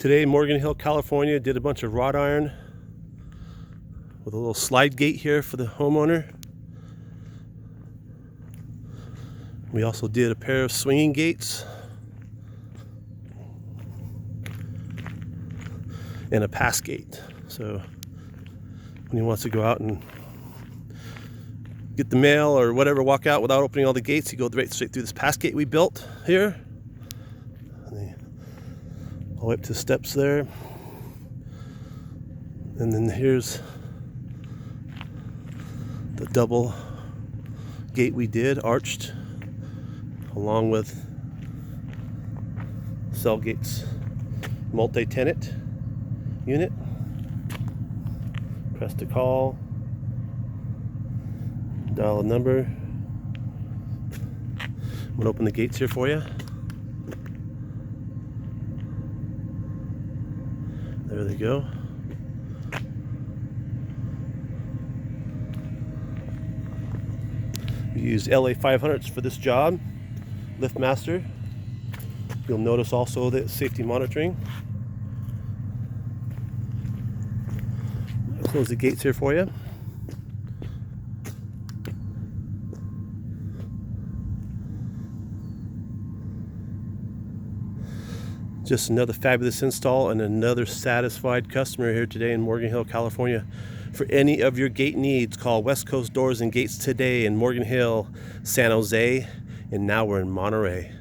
Today in Morgan Hill, California, did a bunch of wrought iron with a little slide gate here for the homeowner. We also did a pair of swinging gates and a pass gate. So when he wants to go out and get the mail or whatever, walk out without opening all the gates, he goes right straight through this pass gate we built here. All the way up to the steps there. And then here's the double gate we did, arched, along with cell gates, multi-tenant unit. Press to call, dial a number. I'm gonna open the gates here for you. There they go. We used LA 500s for this job, LiftMaster. You'll notice also that safety monitoring. I'll close the gates here for you. Just another fabulous install and another satisfied customer here today in Morgan Hill, California. For any of your gate needs, call West Coast Doors and Gates today in Morgan Hill, San Jose, and now we're in Monterey.